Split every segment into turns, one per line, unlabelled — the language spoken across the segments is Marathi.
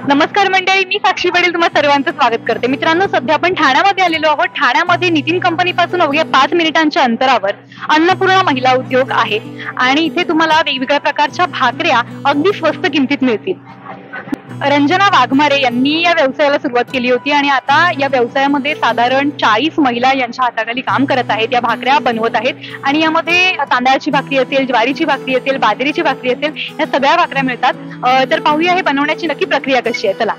नमस्कार मंडळी, मी साक्षी पाटील तुम्हा सर्वांचं स्वागत करते. मित्रांनो, सध्या आपण ठाण्यामध्ये आलेलो आहोत. ठाण्यामध्ये नितीन कंपनीपासून अवघ्या 5 मिनिटांच्या अंतरावर अन्नपूर्णा महिला उद्योग आहे आणि इथे तुम्हाला वेगवेगळ्या प्रकारच्या भाकऱ्या अगदी स्वस्त किमतीत मिळतील. रंजना वाघमारे यांनी या व्यवसायाला सुरुवात केली होती आणि आता या व्यवसायामध्ये साधारण 40 महिला यांच्या हाताखाली काम करत आहेत. या भाकऱ्या बनवत आहेत आणि यामध्ये तांदळाची भाकरी असेल, ज्वारीची भाकरी असेल, बाजरीची भाकरी असेल, या सगळ्या भाकऱ्या मिळतात. तर पाहूया हे बनवण्याची नक्की प्रक्रिया कशी आहे. चला.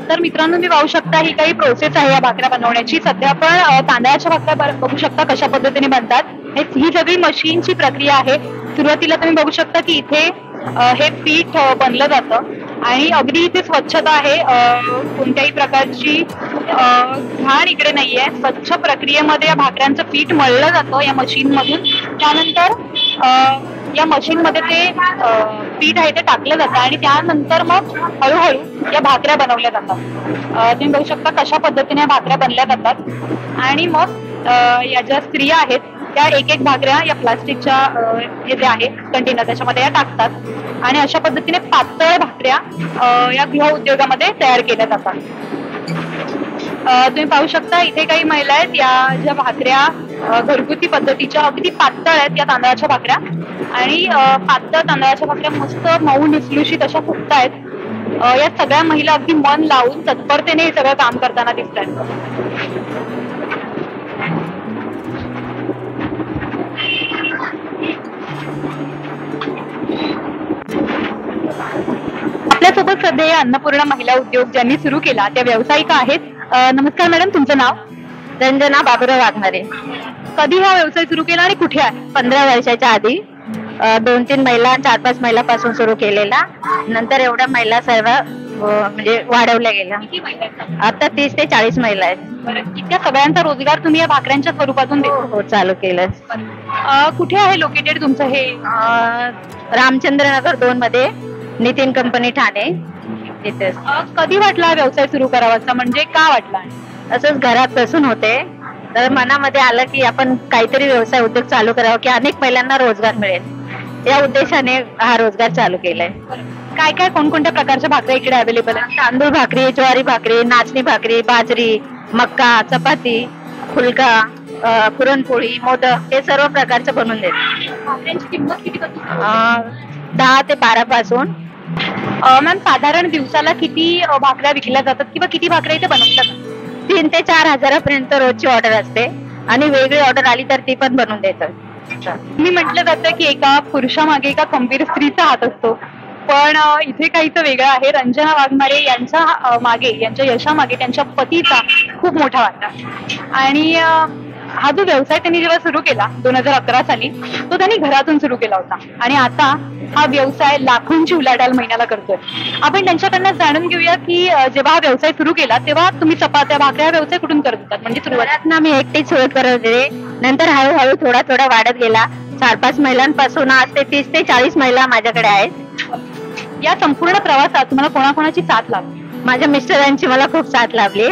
तर मित्रांनो, मी पाहू शकता ही काही प्रोसेस आहे या भाकऱ्या बनवण्याची. सध्या आपण तांदळाच्या भाकऱ्या बघू शकता कशा पद्धतीने बनतात. ही सगळी मशीनची प्रक्रिया आहे. सुरुवातीला तुम्ही बघू शकता की इथे हे पीठ बनलं जातं आणि अगदी इथे स्वच्छता आहे. कोणत्याही प्रकारची घाण इकडे नाहीये. स्वच्छ प्रक्रियेमध्ये या भाकऱ्यांचं पीठ मळलं जातं या मशीन मधून. त्यानंतर या मशीन मध्ये ते पीठ आहे ते टाकलं जातं आणि त्यानंतर मग हळूहळू या भाकऱ्या बनवल्या जातात. तुम्ही बघू शकता कशा पद्धतीने या भाकऱ्या बनल्या जातात आणि मग या ज्या स्त्रिया आहेत त्या एक एक भाकऱ्या या प्लास्टिकच्या हे जे आहे कंटेनर त्याच्यामध्ये या टाकतात आणि अशा पद्धतीने पातळ भाकऱ्या या गृह उद्योगामध्ये तयार केल्या जातात. तुम्ही पाहू शकता इथे काही महिला आहेत. या ज्या भाकऱ्या घरगुती पद्धतीच्या अगदी पातळ आहेत या तांदळाच्या भाकऱ्या आणि पातळ तांदळाच्या भाकऱ्या मस्त मऊ निसलुशीत अशा फुगत आहेत. या सगळ्या महिला अगदी मन लावून तत्परतेने हे सगळं काम करताना दिसत आहेत. आपल्यासोबत सध्या अन्नपूर्णा महिला उद्योग ज्यांनी सुरू केला त्या व्यावसायिका आहेत. नमस्कार मॅडम, तुमचं नाव?
रंजना बाबुराव वाघमारे.
कधी हा व्यवसाय सुरू केला आणि कुठे आहे?
15 वर्षाच्या आधी 2-3 महिला 4-5 महिलापासून सुरू केलेला. नंतर एवढ्या महिला सर्व म्हणजे वाढवल्या गेल्या. आता 30 ते 40 महिला आहेत.
इतक्या सगळ्यांचा रोजगार तुम्ही या भाकऱ्यांच्या स्वरूपातून
हो चालू केलं.
कुठे आहे लोकेटेड तुमचं हे?
रामचंद्रनगर 2 मध्ये नितीन कंपनी ठाणे तिथे.
कधी वाटला हा व्यवसाय सुरू करावाचा, म्हणजे का वाटला?
असंच घरात बसून होते तर मनामध्ये आलं की आपण काहीतरी व्यवसाय उद्योग चालू करावा की अनेक महिलांना रोजगार मिळेल. या उद्देशाने हा रोजगार चालू केलाय.
काय काय कोणकोणत्या प्रकारच्या भाकऱ्या इकडे अवेलेबल आहेत?
तांदूळ भाकरी, ज्वारी भाकरी, नाचणी भाकरी, बाजरी, मक्का, चपाती, फुलका, पुरणपोळी, मोदक हे सर्व प्रकारचं बनवून देते.
भाकऱ्यांची किंमत किती?
10 ते 12 पासून.
मॅम, साधारण दिवसाला किती भाकऱ्या विकल्या जातात किंवा किती भाकऱ्या इथे बनवल्या जातात?
3 ते 4 हजारापर्यंत रोजची ऑर्डर असते आणि वेगळी ऑर्डर आली तर ती पण बनवून देतात.
मी म्हटलं जातं की एका पुरुषामागे एका खंबीर स्त्रीचा हात असतो, पण इथे काहीच वेगळं आहे. रंजना वाघमारे यांच्या मागे, यांच्या यशामागे त्यांच्या पतीचा खूप मोठा वाटा आणि हा जो व्यवसाय त्यांनी जेव्हा सुरू केला 2011 साली, तो त्यांनी घरातून सुरू केला होता आणि आता हा व्यवसाय लाखोंची उलाढाल महिन्याला करतोय. आपण त्यांच्याकडनं जाणून घेऊया की जेव्हा हा व्यवसाय सुरू केला तेव्हा तुम्ही चपात्या भाकऱ्या व्यवसाय कुठून करत होतात? म्हणजे
सुरुवातीला मी एकटीच सुरू करत होते. नंतर हळूहळू थोडा थोडा वाढत गेला. 4-5 महिलांपासून आज ते 30 ते 40 महिला माझ्याकडे आहेत.
या संपूर्ण प्रवासात तुम्हाला कोणाकोणाची साथ लाभली?
माझ्या मिस्टरांची मला खूप साथ लाभली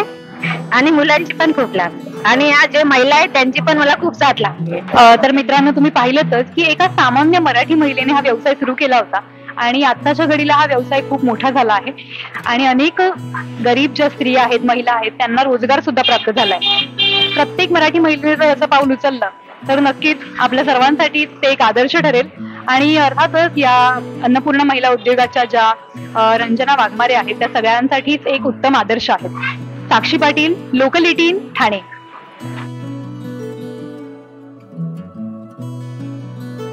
आणि मुलांची पण खूप लाभली आणि या जे महिला आहेत त्यांची पण मला खूप साथ लागली.
तर मित्रांनो, तुम्ही पाहिलंच की एका सामान्य मराठी महिलेने हा व्यवसाय सुरू केला होता आणि आताच्या घडीला हा व्यवसाय खूप मोठा झाला आहे आणि अनेक गरीब ज्या स्त्रिया आहेत, महिला आहेत, त्यांना रोजगार सुद्धा प्राप्त झालाय. प्रत्येक मराठी महिलेने जर असं पाऊल उचललं तर नक्कीच आपल्या सर्वांसाठी ते एक आदर्श ठरेल. आणि अर्थातच या अन्नपूर्णा महिला उद्योगाच्या ज्या रंजना वाघमारे आहेत त्या सगळ्यांसाठीच एक उत्तम आदर्श आहेत. साक्षी पाटील, लोकल 18, ठाणे.